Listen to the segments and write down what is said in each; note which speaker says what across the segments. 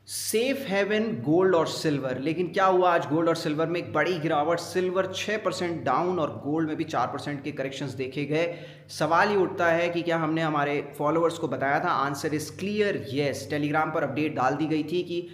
Speaker 1: Safe haven gold और silver. लेकिन क्या हुआ आज गोल्ड और सिल्वर में एक बड़ी गिरावट। सिल्वर 6% डाउन और गोल्ड में भी 4% के करेक्शंस देखे गए। सवाल ये उठता है कि क्या हमने हमारे फॉलोअर्स को बताया था? Answer is clear yes. Telegram पर अपडेट डाल दी गई थी कि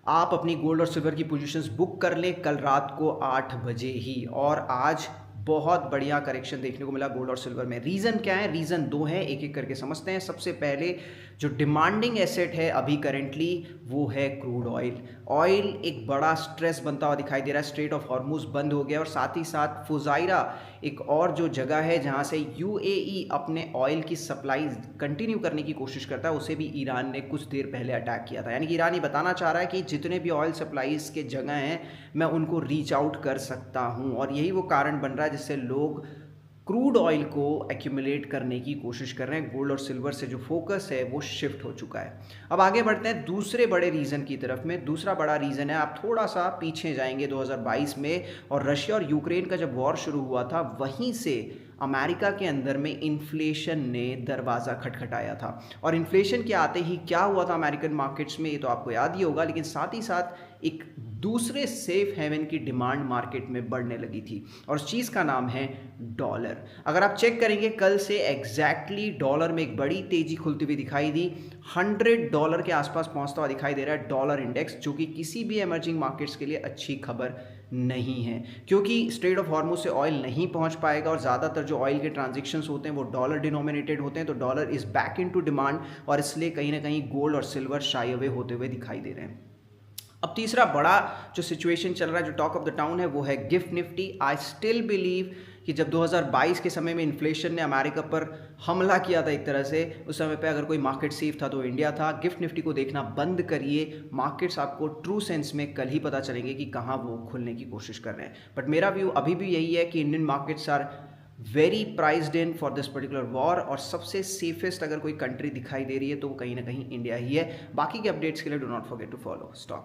Speaker 1: आप अपनी गोल्ड और सिल्वर की पोजीशंस बुक कर लें कल रात को 8 बजे ही। और आज बहुत बढ़िया करेक्शन देखने को मिला गोल्ड और सिल्वर में। रीज़न क्या है? रीज़न दो हैं, एक एक करके समझते हैं। सबसे पहले जो डिमांडिंग एसेट है अभी करेंटली वो है क्रूड ऑयल। ऑयल एक बड़ा स्ट्रेस बनता हुआ दिखाई दे रहा है। स्ट्रेट ऑफ हॉर्मुज बंद हो गया और साथ ही साथ फुजाइरा एक और जो जगह है जहां से यूएई अपने ऑयल की सप्लाई कंटिन्यू करने की कोशिश करता है, उसे भी ईरान ने कुछ देर पहले अटैक किया था। यानी कि ईरान ये बताना चाह रहा है कि जितने भी ऑयल सप्लाईज के जगह हैं मैं उनको रीच आउट कर सकता हूं। और यही वो कारण बन रहा है जिससे लोग क्रूड ऑयल को एक्यूमुलेट करने की कोशिश कर रहे हैं। गोल्ड और सिल्वर से जो फोकस है वो शिफ्ट हो चुका है। अब आगे बढ़ते हैं दूसरे बड़े रीज़न की तरफ में। दूसरा बड़ा रीज़न है, आप थोड़ा सा पीछे जाएंगे 2022 में, और रशिया और यूक्रेन का जब वॉर शुरू हुआ था वहीं से अमेरिका के अंदर में इन्फ्लेशन ने दरवाज़ा खटखटाया था। और इन्फ्लेशन के आते ही क्या हुआ था अमेरिकन मार्केट्स में, ये तो आपको याद ही होगा। लेकिन साथ ही साथ एक दूसरे सेफ हेवन की डिमांड मार्केट में बढ़ने लगी थी और उस चीज़ का नाम है डॉलर। अगर आप चेक करेंगे कल से एग्जैक्टली डॉलर में एक बड़ी तेजी खुलती हुई दिखाई दी। $100 के आसपास पहुंचता हुआ दिखाई दे रहा है डॉलर इंडेक्स, जो कि किसी भी इमर्जिंग मार्केट्स के लिए अच्छी खबर नहीं है, क्योंकि स्ट्रेट ऑफ हॉर्मुज से ऑयल नहीं पहुंच पाएगा और ज़्यादातर जो ऑयल के ट्रांजेक्शंस होते हैं वो डॉलर डिनोमिनेटेड होते हैं। तो dollar is back into demand और इसलिए कहीं ना कहीं गोल्ड और सिल्वर शाई अवे होते हुए दिखाई दे रहे हैं। अब तीसरा बड़ा जो सिचुएशन चल रहा है, जो टॉक ऑफ द टाउन है, वो है gift Nifty. I still believe कि जब 2022 के समय में इन्फ्लेशन ने अमेरिका पर हमला किया था एक तरह से, उस समय पे अगर कोई मार्केट सेफ था तो इंडिया था। गिफ्ट निफ्टी को देखना बंद करिए। मार्केट्स आपको ट्रू सेंस में कल ही पता चलेंगे कि कहाँ वो खुलने की कोशिश कर रहे हैं। बट मेरा व्यू अभी भी यही है कि Indian markets are very priced in for this particular war, और सबसे सेफेस्ट अगर कोई कंट्री दिखाई दे रही है तो वो कहीं ना कहीं इंडिया ही है। बाकी के अपडेट्स के लिए do not forget to follow stock.